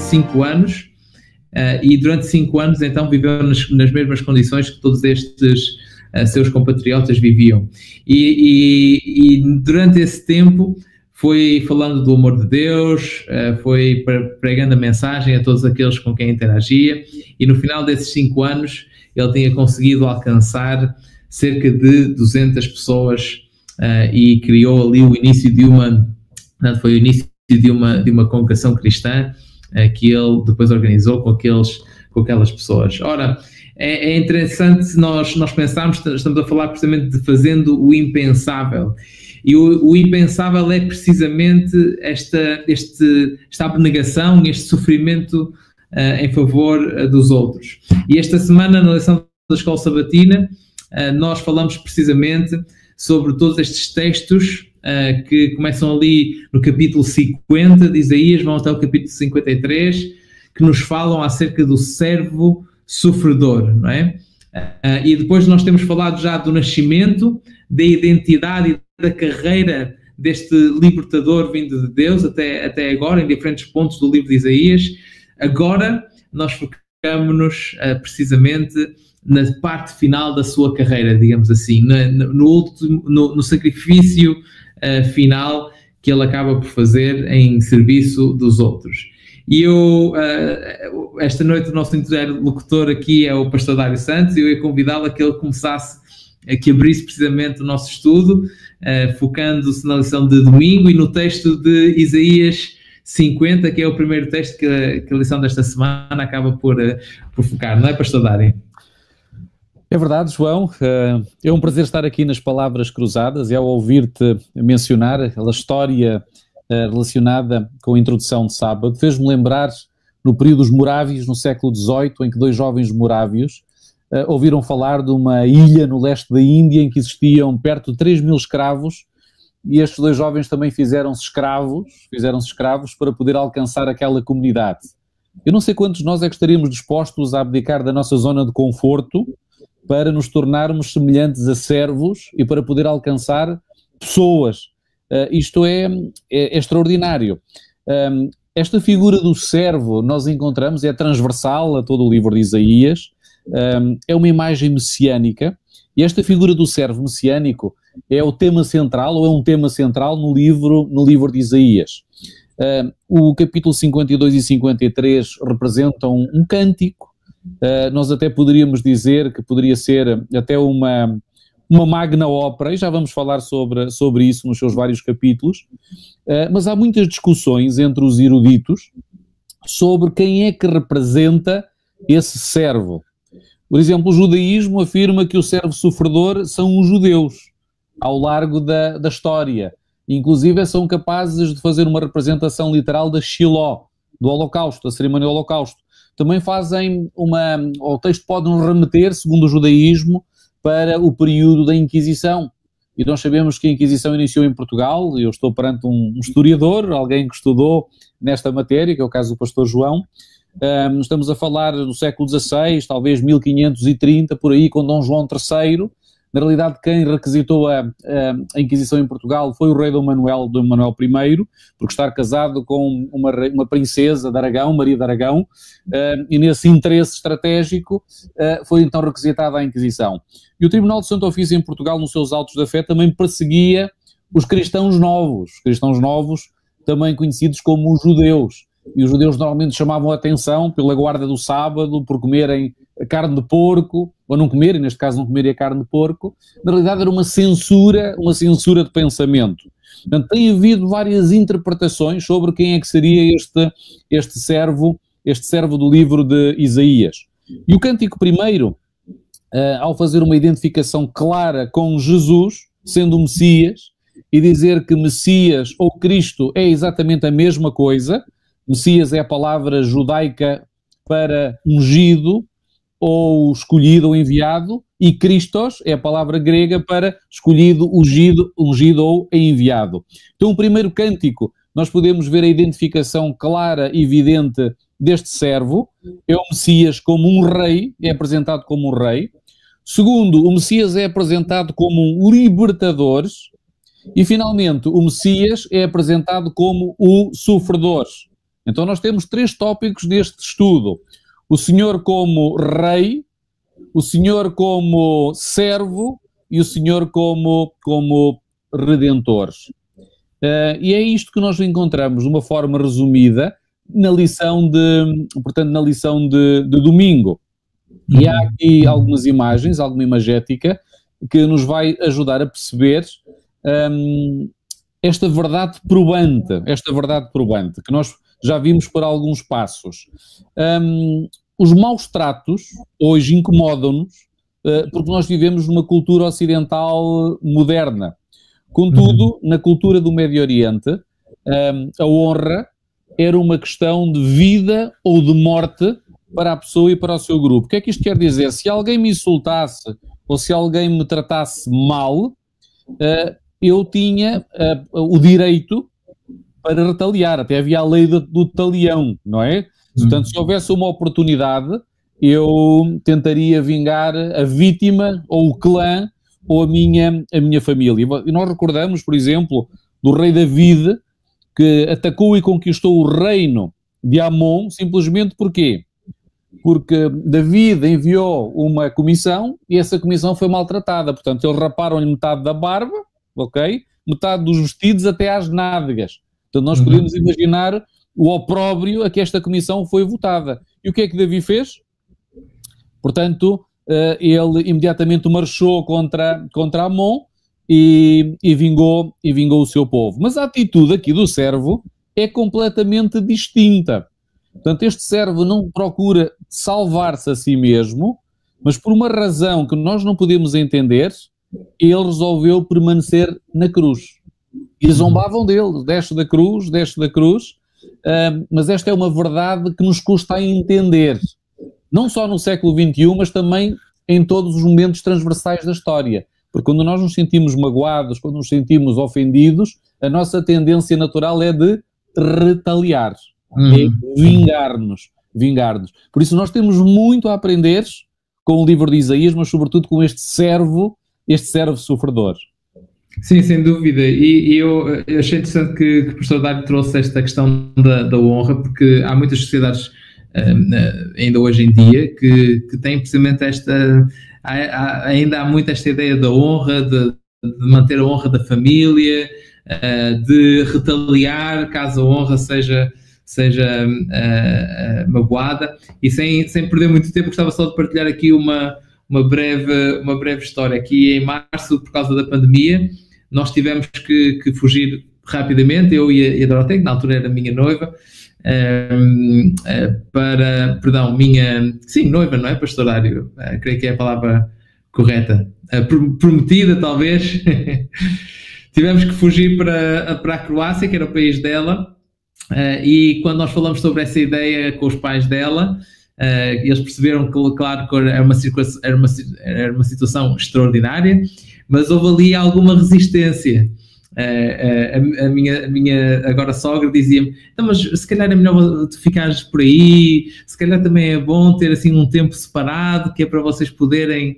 5 anos, e durante 5 anos então viveu nas mesmas condições que todos estes seus compatriotas viviam. E durante esse tempo foi falando do amor de Deus, foi pregando a mensagem a todos aqueles com quem interagia, e no final desses 5 anos ele tinha conseguido alcançar cerca de 200 pessoas, e criou ali o início de foi o início de uma congregação cristã que ele depois organizou com aquelas pessoas. Ora, é interessante se nós pensarmos, estamos a falar precisamente de fazendo o impensável. E o impensável é precisamente esta abnegação, este sofrimento em favor dos outros. E esta semana, na lição da Escola Sabatina, nós falamos precisamente sobre todos estes textos que começam ali no capítulo 50 de Isaías, vão até o capítulo 53, que nos falam acerca do servo sofredor, não é? E depois nós temos falado já do nascimento, da identidade e da carreira deste libertador vindo de Deus até agora, em diferentes pontos do livro de Isaías. Agora nós focamos-nos precisamente na parte final da sua carreira, digamos assim, no sacrifício final que ele acaba por fazer em serviço dos outros. E esta noite o nosso interlocutor aqui é o pastor Dário Santos, e eu ia convidá-lo a que ele começasse, a que abrisse precisamente o nosso estudo, focando-se na lição de domingo e no texto de Isaías 50, que é o primeiro texto que a lição desta semana acaba por focar, não é, pastor Dário? É verdade, João, é um prazer estar aqui nas Palavras Cruzadas, e ao ouvir-te mencionar a história relacionada com a introdução de sábado, fez-me lembrar no período dos Morávios, no século XVIII, em que 2 jovens morávios ouviram falar de uma ilha no leste da Índia em que existiam perto de 3.000 escravos, e estes 2 jovens também fizeram-se escravos para poder alcançar aquela comunidade. Eu não sei quantos de nós é que estaríamos dispostos a abdicar da nossa zona de conforto para nos tornarmos semelhantes a servos e para poder alcançar pessoas. Isto é extraordinário. Esta figura do servo nós encontramos, é transversal a todo o livro de Isaías, é uma imagem messiânica, e esta figura do servo messiânico é o tema central, ou é um tema central no livro de Isaías. O capítulo 52 e 53 representam um cântico. Nós até poderíamos dizer que poderia ser até uma magna ópera, e já vamos falar sobre isso nos seus vários capítulos, mas há muitas discussões entre os eruditos sobre quem é que representa esse servo. Por exemplo, o judaísmo afirma que o servo sofredor são os judeus, ao largo da história. Inclusive são capazes de fazer uma representação literal da Shiloh, do Holocausto, da cerimônia do Holocausto. Também fazem o texto pode nos remeter, segundo o judaísmo, para o período da Inquisição. E nós sabemos que a Inquisição iniciou em Portugal, e eu estou perante um historiador, alguém que estudou nesta matéria, que é o caso do pastor João. Estamos a falar do século XVI, talvez 1530, por aí, com Dom João III. Na realidade, quem requisitou a Inquisição em Portugal foi o rei Dom Manuel I, porque estar casado com uma princesa de Aragão, Maria de Aragão, e nesse interesse estratégico foi então requisitada a Inquisição. E o Tribunal de Santo Ofício em Portugal, nos seus autos da fé, também perseguia os cristãos novos também conhecidos como os judeus. E os judeus normalmente chamavam a atenção pela guarda do sábado, por comerem carne de porco, ou não comerem, neste caso não comerem a carne de porco. Na realidade era uma censura de pensamento. Portanto, tem havido várias interpretações sobre quem é que seria este servo do livro de Isaías. E o cântico primeiro, ao fazer uma identificação clara com Jesus, sendo o Messias, e dizer que Messias ou Cristo é exatamente a mesma coisa. Messias é a palavra judaica para ungido, ou escolhido ou enviado, e Christos é a palavra grega para escolhido, ungido ou enviado. Então, o primeiro cântico, nós podemos ver a identificação clara e evidente deste servo, é o Messias como um rei, é apresentado como um rei. Segundo, o Messias é apresentado como um libertador. E, finalmente, o Messias é apresentado como o sofredor. Então nós temos 3 tópicos deste estudo. O Senhor como Rei, o Senhor como Servo e o Senhor como Redentor. E é isto que nós encontramos de uma forma resumida na lição de domingo. E há aqui algumas imagens, alguma imagética, que nos vai ajudar a perceber esta verdade probante, que nós já vimos por alguns passos. Os maus tratos hoje incomodam-nos, porque nós vivemos numa cultura ocidental moderna. Contudo, na cultura do Médio Oriente, a honra era uma questão de vida ou de morte para a pessoa e para o seu grupo. O que é que isto quer dizer? Se alguém me insultasse ou se alguém me tratasse mal, eu tinha o direito para retaliar. Até havia a lei do talião, não é? Portanto, se houvesse uma oportunidade, eu tentaria vingar a vítima ou o clã ou a minha família. E nós recordamos, por exemplo, do rei David, que atacou e conquistou o reino de Amon, simplesmente porquê? Porque David enviou uma comissão e essa comissão foi maltratada. Portanto, eles raparam-lhe metade da barba, ok? Metade dos vestidos até às nádegas. Portanto, nós podemos imaginar o opróbrio a que esta comissão foi votada. E o que é que David fez? Portanto, ele imediatamente marchou contra Amon e vingou o seu povo. Mas a atitude aqui do servo é completamente distinta. Portanto, este servo não procura salvar-se a si mesmo, mas por uma razão que nós não podemos entender, ele resolveu permanecer na cruz. E zombavam dele, desce da cruz, mas esta é uma verdade que nos custa a entender. Não só no século XXI, mas também em todos os momentos transversais da história. Porque quando nós nos sentimos magoados, quando nos sentimos ofendidos, a nossa tendência natural é de retaliar, é vingar-nos. Por isso nós temos muito a aprender com o livro de Isaías, mas sobretudo com este servo sofredor. Sim, sem dúvida. E eu achei interessante que o professor Dário trouxe esta questão da honra, porque há muitas sociedades ainda hoje em dia que têm precisamente ainda há muito esta ideia da honra, de manter a honra da família, de retaliar caso a honra seja magoada. E sem perder muito tempo, gostava só de partilhar aqui uma breve história. Aqui em março, por causa da pandemia, nós tivemos que fugir rapidamente, eu e a Doroteia, que na altura era minha noiva, noiva, não é, pastor Dário? Creio que é a palavra correta. Prometida, talvez. Tivemos que fugir para a Croácia, que era o país dela, e quando nós falamos sobre essa ideia com os pais dela, eles perceberam que, claro, que era uma situação extraordinária, mas houve ali alguma resistência. A minha agora sogra dizia-me: então, mas se calhar é melhor tu ficares por aí, se calhar também é bom ter assim um tempo separado, que é para vocês poderem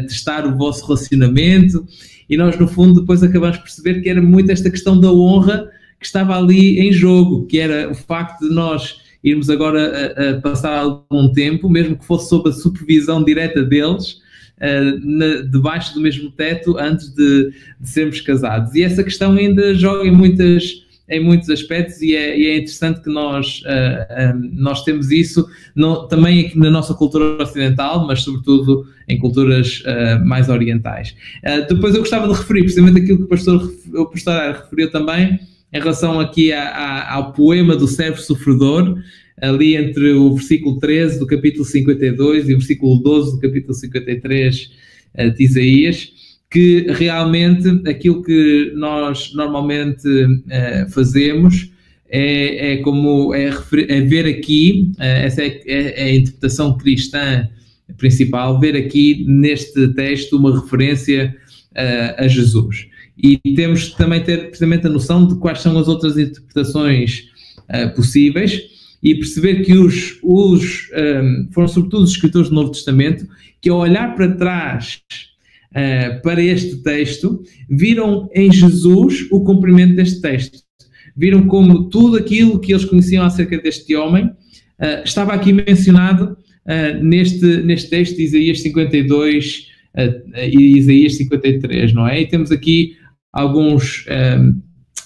testar o vosso relacionamento. E nós, no fundo, depois acabamos por perceber que era muito esta questão da honra que estava ali em jogo, que era o facto de nós irmos agora a passar algum tempo, mesmo que fosse sob a supervisão direta deles, debaixo do mesmo teto, antes de sermos casados. E essa questão ainda joga em muitos aspectos, e é interessante que nós temos isso também aqui na nossa cultura ocidental, mas sobretudo em culturas mais orientais. Depois eu gostava de referir precisamente aquilo que o pastor referiu também, em relação aqui ao poema do servo sofredor, ali entre o versículo 13 do capítulo 52 e o versículo 12 do capítulo 53 de Isaías, que realmente aquilo que nós normalmente fazemos é ver aqui, essa é a interpretação cristã principal, ver aqui neste texto uma referência a Jesus. E temos também ter precisamente a noção de quais são as outras interpretações possíveis, e perceber que foram sobretudo os escritores do Novo Testamento que, ao olhar para trás para este texto, viram em Jesus o cumprimento deste texto. viram como tudo aquilo que eles conheciam acerca deste homem estava aqui mencionado neste texto de Isaías 52 e Isaías 53, não é? E temos aqui alguns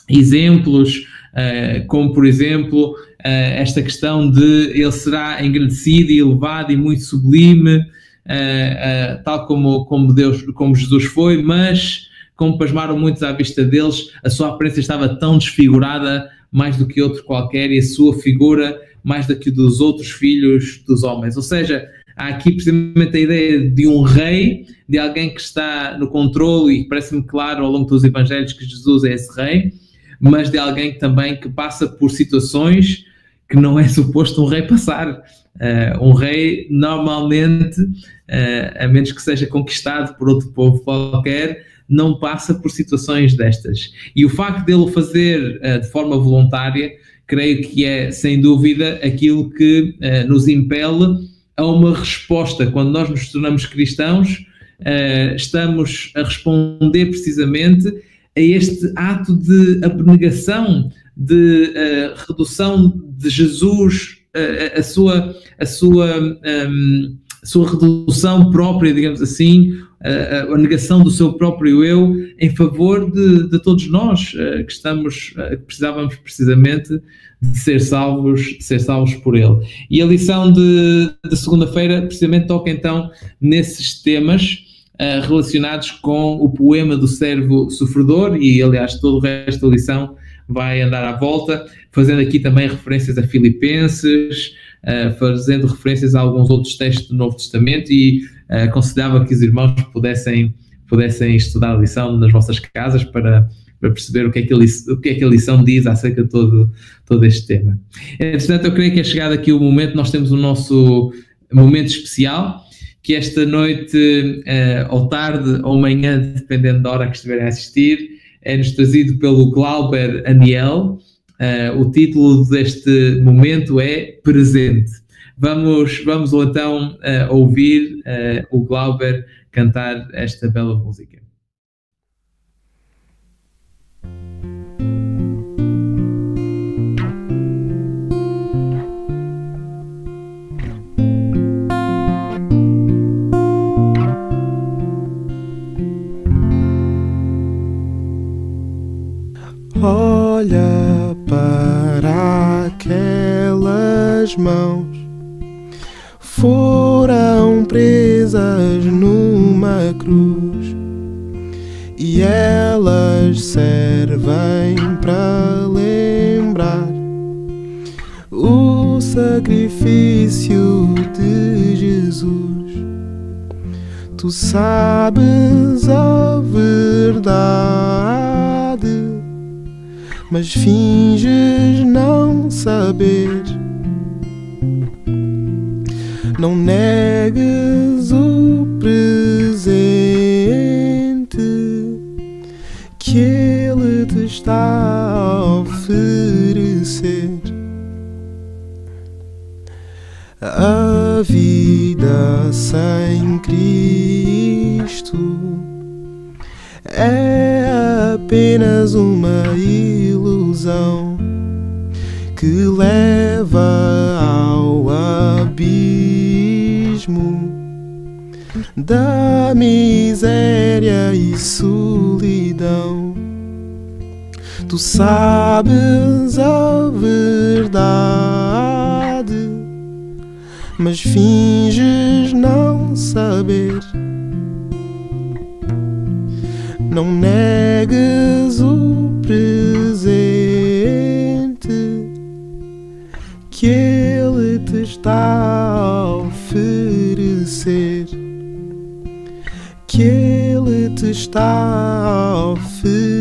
exemplos, como por exemplo esta questão de ele será engrandecido e elevado e muito sublime, tal como Jesus foi, mas como pasmaram muitos à vista deles, a sua aparência estava tão desfigurada mais do que outro qualquer, e a sua figura mais do que dos outros filhos dos homens. Ou seja, há aqui precisamente a ideia de um rei, de alguém que está no controle, e parece-me claro ao longo dos evangelhos que Jesus é esse rei, mas de alguém também que passa por situações que não é suposto um rei passar. Um rei, normalmente, a menos que seja conquistado por outro povo qualquer, não passa por situações destas. E o facto dele fazer de forma voluntária, creio que é, sem dúvida, aquilo que nos impele a uma resposta. Quando nós nos tornamos cristãos, estamos a responder precisamente a este ato de abnegação, de redução de Jesus, a sua redução própria, digamos assim, a negação do seu próprio eu em favor de todos nós que precisávamos precisamente de ser salvos por ele. E a lição de segunda-feira precisamente toca então nesses temas relacionados com o poema do servo sofredor, e aliás todo o resto da lição vai andar à volta, fazendo aqui também referências a Filipenses, fazendo referências a alguns outros textos do Novo Testamento, e aconselhava que os irmãos pudessem estudar a lição nas vossas casas para perceber o que é que a lição diz acerca de todo este tema. Portanto, eu creio que é chegado aqui o momento, nós temos o nosso momento especial, que esta noite, ou tarde, ou manhã, dependendo da hora que estiverem a assistir, é-nos trazido pelo Glauber Aniel. O título deste momento é Presente. Vamos então ouvir o Glauber cantar esta bela música. Olha para aquelas mãos, foram presas numa cruz, e elas servem para lembrar o sacrifício de Jesus. Tu sabes a verdade, mas finges não saber. Não negues o presente que Ele te está a oferecer. A vida sem Cristo é apenas uma ilusão que leva ao abismo da miséria e solidão. Tu sabes a verdade, mas finges não saber. Não negues o presente que Ele te está a oferecer, que Ele te está a oferecer.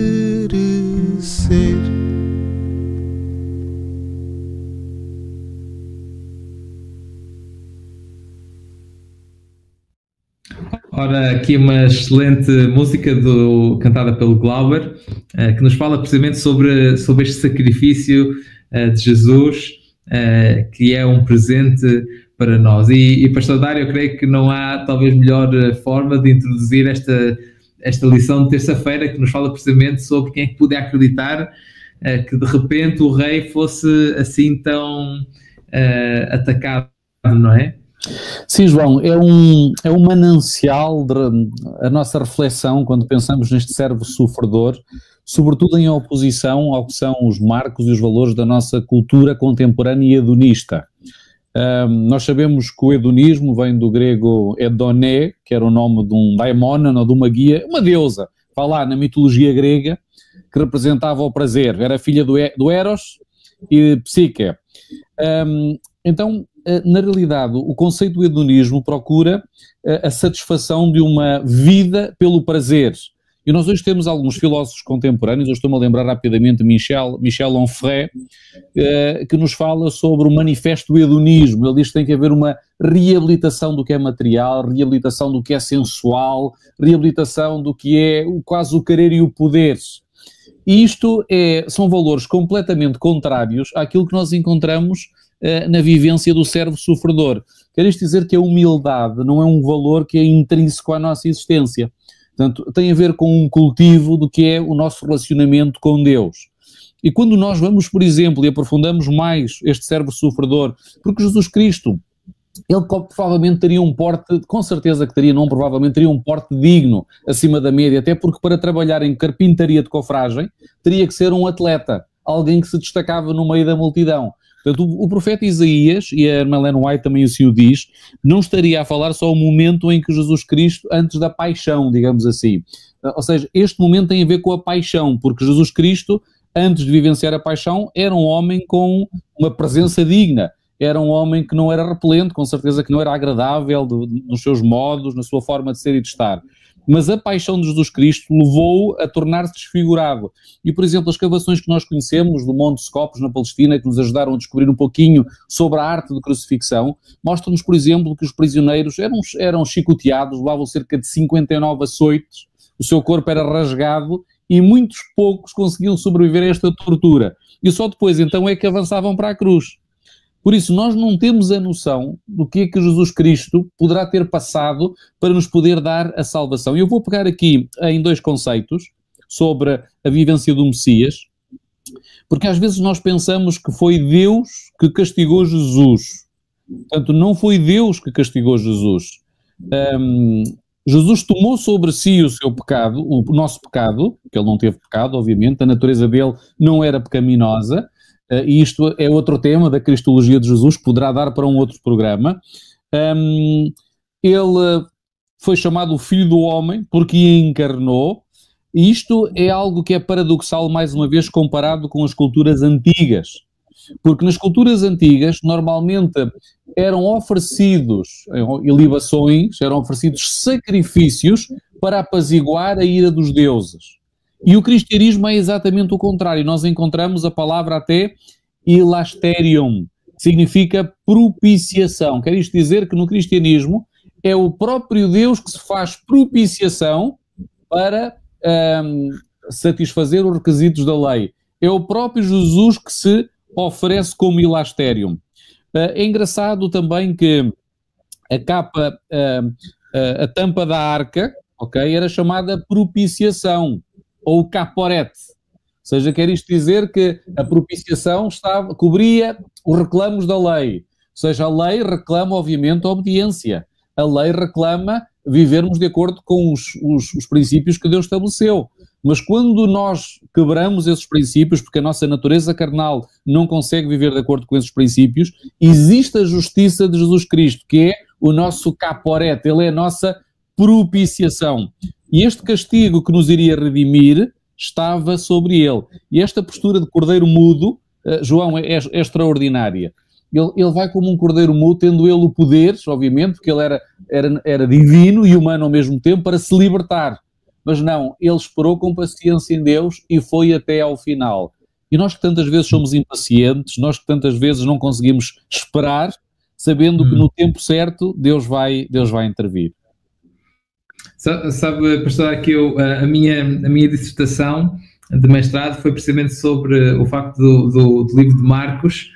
Ora, aqui uma excelente música cantada pelo Glauber, que nos fala precisamente sobre este sacrifício de Jesus, que é um presente para nós. E Pastor Dário, eu creio que não há talvez melhor forma de introduzir esta lição de terça-feira, que nos fala precisamente sobre quem é que puder acreditar que de repente o rei fosse assim tão atacado, não é? Sim, João, é um manancial a nossa reflexão quando pensamos neste servo sofredor, sobretudo em oposição ao que são os marcos e os valores da nossa cultura contemporânea hedonista. Nós sabemos que o hedonismo vem do grego Edoné, que era o nome de um daimonon ou de uma guia, uma deusa, está lá na mitologia grega, que representava o prazer, era filha do Eros e de Psique. Então, na realidade, o conceito do hedonismo procura a satisfação de uma vida pelo prazer. E nós hoje temos alguns filósofos contemporâneos, eu estou-me a lembrar rapidamente Michel Onfray, que nos fala sobre o manifesto do hedonismo. Ele diz que tem que haver uma reabilitação do que é material, reabilitação do que é sensual, reabilitação do que é quase o querer e o poder. E isto são valores completamente contrários àquilo que nós encontramos na vivência do servo sofredor. Quer isto dizer que a humildade não é um valor que é intrínseco à nossa existência. Portanto, tem a ver com um cultivo do que é o nosso relacionamento com Deus. E quando nós vamos, por exemplo, e aprofundamos mais este servo sofredor, porque Jesus Cristo, ele provavelmente teria um porte, com certeza que teria, não provavelmente, teria um porte digno acima da média, até porque para trabalhar em carpintaria de cofragem, teria que ser um atleta, alguém que se destacava no meio da multidão. Portanto, o profeta Isaías, e a irmã Ellen White também assim o diz, não estaria a falar só o momento em que Jesus Cristo, antes da paixão, digamos assim. Ou seja, este momento tem a ver com a paixão, porque Jesus Cristo, antes de vivenciar a paixão, era um homem com uma presença digna, era um homem que não era repelente, com certeza que não era agradável nos seus modos, na sua forma de ser e de estar. Mas a paixão de Jesus Cristo levou-o a tornar-se desfigurado. E, por exemplo, as escavações que nós conhecemos do Monte Scopus, na Palestina, que nos ajudaram a descobrir um pouquinho sobre a arte de crucifixão, mostram-nos, por exemplo, que os prisioneiros eram chicoteados, levavam cerca de 59 açoites, o seu corpo era rasgado e muitos poucos conseguiam sobreviver a esta tortura. E só depois, então, é que avançavam para a cruz. Por isso, nós não temos a noção do que é que Jesus Cristo poderá ter passado para nos poder dar a salvação. E eu vou pegar aqui em dois conceitos sobre a vivência do Messias, porque às vezes nós pensamos que foi Deus que castigou Jesus. Portanto, não foi Deus que castigou Jesus. Jesus tomou sobre si o seu pecado, o nosso pecado, que ele não teve pecado, obviamente, a natureza dele não era pecaminosa, e isto é outro tema da Cristologia de Jesus, que poderá dar para um outro programa. Ele foi chamado o Filho do Homem porque encarnou, e isto é algo que é paradoxal, mais uma vez, comparado com as culturas antigas. Porque nas culturas antigas, normalmente, eram oferecidos libações, eram oferecidos sacrifícios para apaziguar a ira dos deuses. E o cristianismo é exatamente o contrário. Nós encontramos a palavra até ilasterium, que significa propiciação. Quer isto dizer que no cristianismo é o próprio Deus que se faz propiciação para satisfazer os requisitos da lei. É o próprio Jesus que se oferece como ilasterium. É engraçado também que a capa, a tampa da arca, ok, era chamada propiciação, ou caporete. Ou seja, quer isto dizer que a propiciação cobria os reclamos da lei. Ou seja, a lei reclama, obviamente, a obediência. A lei reclama vivermos de acordo com os princípios que Deus estabeleceu. Mas quando nós quebramos esses princípios, porque a nossa natureza carnal não consegue viver de acordo com esses princípios, existe a justiça de Jesus Cristo, que é o nosso caporete, ele é a nossa propiciação. E este castigo que nos iria redimir estava sobre ele. E esta postura de cordeiro mudo, João, é extraordinária. Ele vai como um cordeiro mudo, tendo ele o poder, obviamente, porque ele era divino e humano ao mesmo tempo, para se libertar. Mas não, ele esperou com paciência em Deus e foi até ao final. E nós que tantas vezes somos impacientes, nós que tantas vezes não conseguimos esperar, sabendo que no tempo certo Deus vai intervir. Sabe, pastor, que a minha dissertação de mestrado foi precisamente sobre o facto do livro de Marcos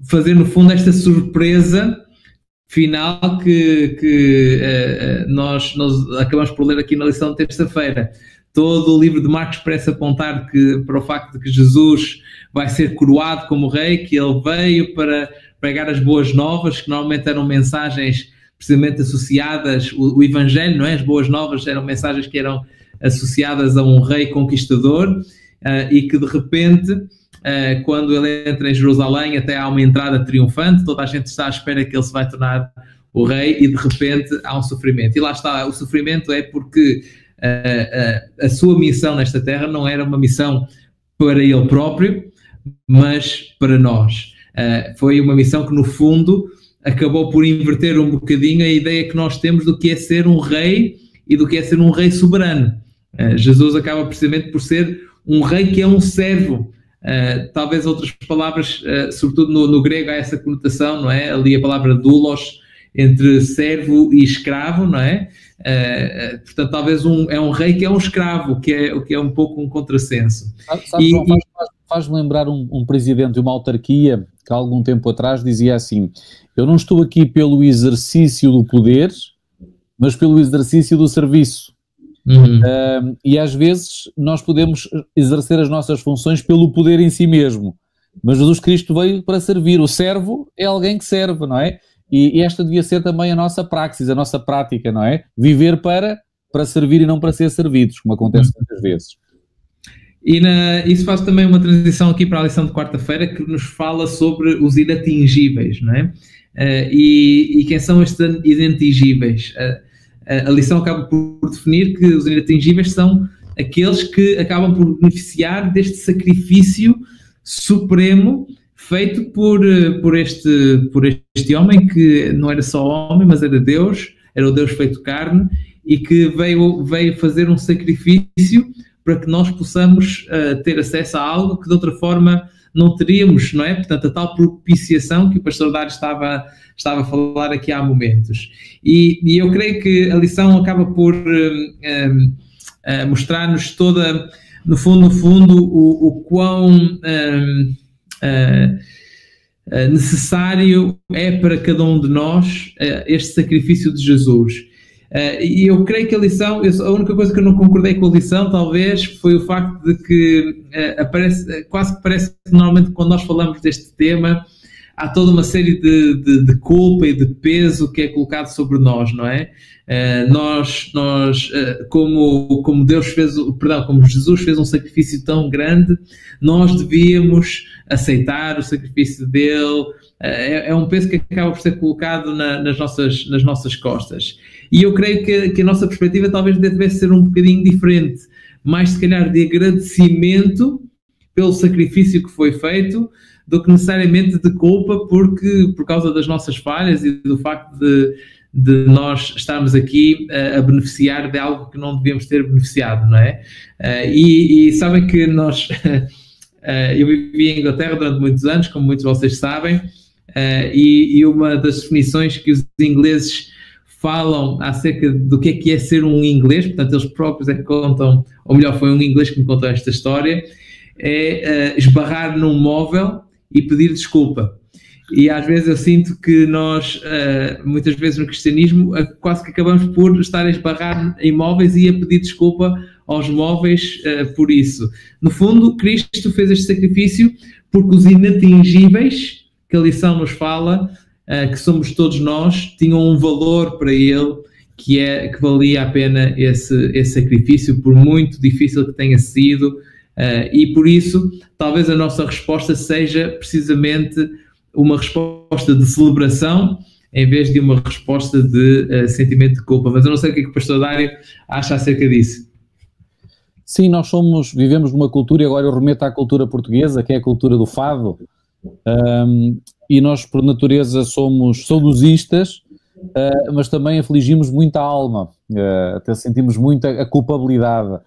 fazer, no fundo, esta surpresa final que nós acabamos por ler aqui na lição de terça-feira. todo o livro de Marcos parece apontar para o facto de que Jesus vai ser coroado como rei, que ele veio para pregar as boas novas, que normalmente eram mensagens precisamente associadas, o Evangelho, não é? As boas novas eram mensagens que eram associadas a um rei conquistador, e que de repente, quando ele entra em Jerusalém, até há uma entrada triunfante, toda a gente está à espera que ele se vai tornar o rei, e de repente há um sofrimento. E lá está, o sofrimento é porque a sua missão nesta terra não era uma missão para ele próprio, mas para nós. Foi uma missão que, no fundo, acabou por inverter um bocadinho a ideia que nós temos do que é ser um rei e do que é ser um rei soberano. Jesus acaba precisamente por ser um rei que é um servo. Talvez outras palavras, sobretudo no grego, há essa conotação, não é? Ali a palavra doulos, entre servo e escravo, não é? Portanto, talvez é um rei que é um escravo, o que é um pouco um contrassenso. Sabe, João, faz-me lembrar um presidente de uma autarquia que há algum tempo atrás dizia assim: eu não estou aqui pelo exercício do poder, mas pelo exercício do serviço. E às vezes nós podemos exercer as nossas funções pelo poder em si mesmo, mas Jesus Cristo veio para servir. O servo é alguém que serve, não é? E esta devia ser também a nossa praxis, a nossa prática, não é? Viver para servir e não para ser servidos, como acontece muitas vezes. E isso faz também uma transição aqui para a lição de quarta-feira, que nos fala sobre os inatingíveis, não é? E quem são estes inatingíveis? A lição acaba por definir que os inatingíveis são aqueles que acabam por beneficiar deste sacrifício supremo feito por este homem, que não era só homem, mas era Deus, era o Deus feito carne, e que veio fazer um sacrifício para que nós possamos ter acesso a algo que de outra forma não teríamos, não é? Portanto, a tal propiciação que o pastor Dário estava a falar aqui há momentos. E eu creio que a lição acaba por mostrar-nos toda, no fundo, o quão necessário é para cada um de nós este sacrifício de Jesus. E eu creio que a única coisa que eu não concordei com a lição, talvez, foi o facto de que quase que parece que normalmente quando nós falamos deste tema, há toda uma série de culpa e de peso que é colocado sobre nós, não é? Como Jesus fez um sacrifício tão grande, nós devíamos aceitar o sacrifício dele. É um peso que acaba por ser colocado nas nossas costas. E eu creio que a nossa perspectiva talvez devesse ser um bocadinho diferente, mais se calhar de agradecimento pelo sacrifício que foi feito, do que necessariamente de culpa por causa das nossas falhas e do facto de nós estarmos aqui a beneficiar de algo que não devíamos ter beneficiado, não é? E sabem que eu vivi em Inglaterra durante muitos anos, como muitos de vocês sabem, e uma das definições que os ingleses falam acerca do que é ser um inglês, portanto eles próprios é que contam, ou melhor, foi um inglês que me contou esta história, é esbarrar num móvel e pedir desculpa. E às vezes eu sinto que nós, muitas vezes no cristianismo, quase que acabamos por estar a esbarrar em móveis e a pedir desculpa aos móveis por isso. No fundo, Cristo fez este sacrifício porque os inatingíveis, que a lição nos fala, que somos todos nós, tinham um valor para ele que valia a pena esse sacrifício, por muito difícil que tenha sido, e por isso talvez a nossa resposta seja precisamente uma resposta de celebração em vez de uma resposta de sentimento de culpa. Mas eu não sei o que o pastor Dário acha acerca disso. Sim, vivemos numa cultura, e agora eu remeto à cultura portuguesa, que é a cultura do fado, e nós por natureza somos saudosistas, mas também afligimos muita alma, até sentimos muita a culpabilidade.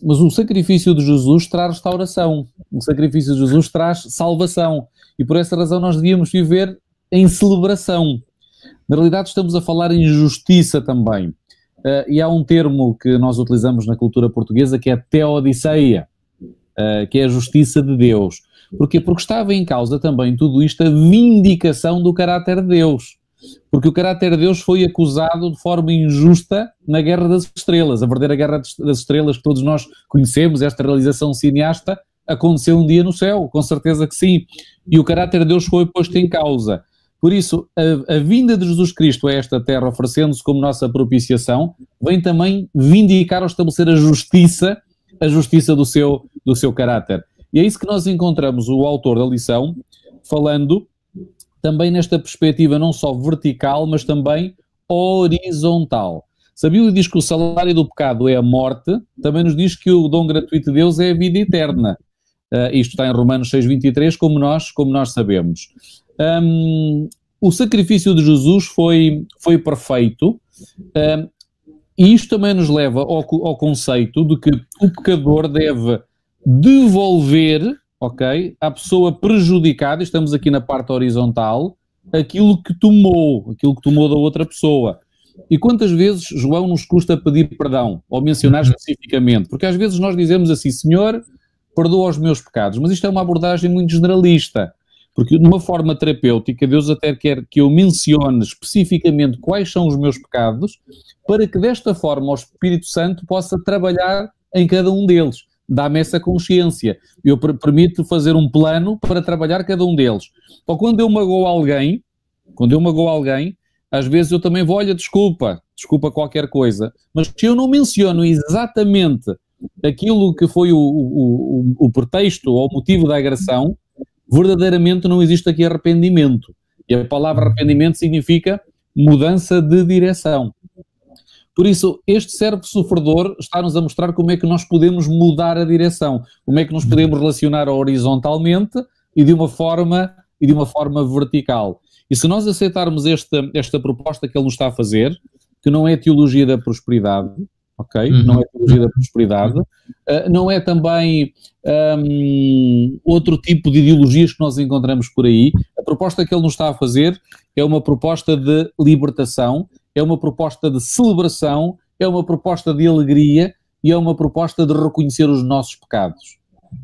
Mas o sacrifício de Jesus traz restauração, o sacrifício de Jesus traz salvação, e por essa razão nós devíamos viver em celebração. Na realidade estamos a falar em justiça também, e há um termo que nós utilizamos na cultura portuguesa que é teodiceia, que é a justiça de Deus. Porquê? Porque estava em causa também tudo isto a vindicação do caráter de Deus. Porque o caráter de Deus foi acusado de forma injusta na Guerra das Estrelas. A verdadeira Guerra das Estrelas que todos nós conhecemos, esta realização cineasta, aconteceu um dia no céu, com certeza que sim. E o caráter de Deus foi posto em causa. Por isso, a vinda de Jesus Cristo a esta terra, oferecendo-se como nossa propiciação, vem também vindicar ou estabelecer a justiça do seu caráter. E é isso que nós encontramos o autor da lição falando também nesta perspectiva não só vertical, mas também horizontal. Se a Bíblia diz que o salário do pecado é a morte, também nos diz que o dom gratuito de Deus é a vida eterna. Isto está em Romanos 6,23, como nós sabemos. O sacrifício de Jesus foi perfeito, e isto também nos leva ao conceito de que o pecador deve devolver, ok, à pessoa prejudicada, estamos aqui na parte horizontal, aquilo que tomou da outra pessoa. E quantas vezes, João, nos custa pedir perdão, ou mencionar especificamente? Porque às vezes nós dizemos assim, Senhor, perdoa os meus pecados, mas isto é uma abordagem muito generalista, porque de uma forma terapêutica Deus até quer que eu mencione especificamente quais são os meus pecados, para que desta forma o Espírito Santo possa trabalhar em cada um deles. Dá-me essa consciência. Eu permito fazer um plano para trabalhar cada um deles. Ou quando eu magoo alguém, às vezes eu também vou, olha, desculpa qualquer coisa, mas se eu não menciono exatamente aquilo que foi o pretexto ou o motivo da agressão, verdadeiramente não existe aqui arrependimento. E a palavra arrependimento significa mudança de direção. Por isso, este servo sofredor está-nos a mostrar como é que nós podemos mudar a direção, como é que nos podemos relacionar horizontalmente e de uma forma vertical. E se nós aceitarmos esta proposta que ele nos está a fazer, que não é teologia da prosperidade, ok? Não é teologia da prosperidade, não é também outro tipo de ideologias que nós encontramos por aí. A proposta que ele nos está a fazer é uma proposta de libertação, é uma proposta de celebração, é uma proposta de alegria e é uma proposta de reconhecer os nossos pecados.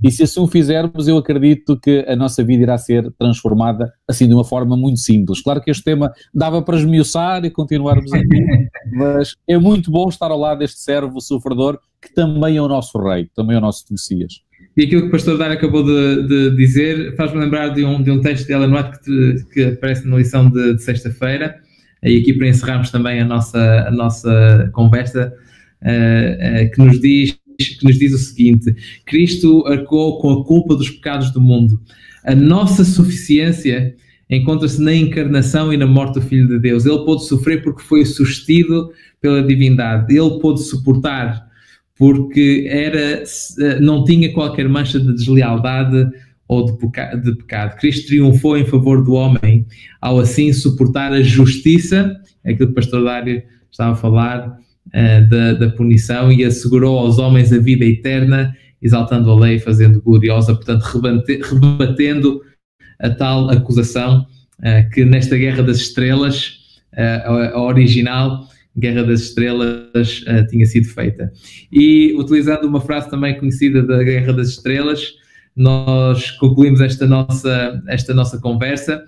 E se assim o fizermos, eu acredito que a nossa vida irá ser transformada assim de uma forma muito simples. Claro que este tema dava para esmiuçar e continuarmos aqui, mas é muito bom estar ao lado deste servo sofredor que também é o nosso rei, também é o nosso Messias. E aquilo que o pastor Dário acabou de dizer faz-me lembrar de um texto de Ellen White que aparece na lição de sexta-feira, e aqui para encerrarmos também a nossa conversa, que nos diz o seguinte: Cristo arcou com a culpa dos pecados do mundo. A nossa suficiência encontra-se na encarnação e na morte do Filho de Deus. Ele pôde sofrer porque foi sustido pela divindade. Ele pôde suportar porque não tinha qualquer mancha de deslealdade ou de pecado. Cristo triunfou em favor do homem ao assim suportar a justiça, aquilo que o pastor Dário estava a falar, da punição, e assegurou aos homens a vida eterna, exaltando a lei, fazendo gloriosa, portanto rebatendo a tal acusação que nesta Guerra das Estrelas, a original Guerra das Estrelas, tinha sido feita. E utilizando uma frase também conhecida da Guerra das Estrelas, nós concluímos esta nossa conversa,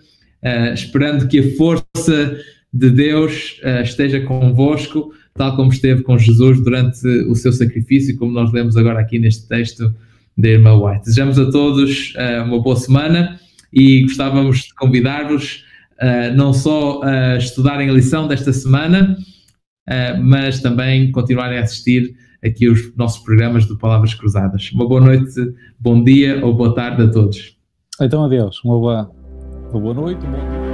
esperando que a força de Deus esteja convosco, tal como esteve com Jesus durante o seu sacrifício, como nós lemos agora aqui neste texto da irmã White. Desejamos a todos uma boa semana e gostávamos de convidar-vos não só a estudarem a lição desta semana, mas também continuarem a assistir aqui os nossos programas de Palavras Cruzadas. Uma boa noite, bom dia ou boa tarde a todos. Então, adeus. Uma boa noite, um bom dia.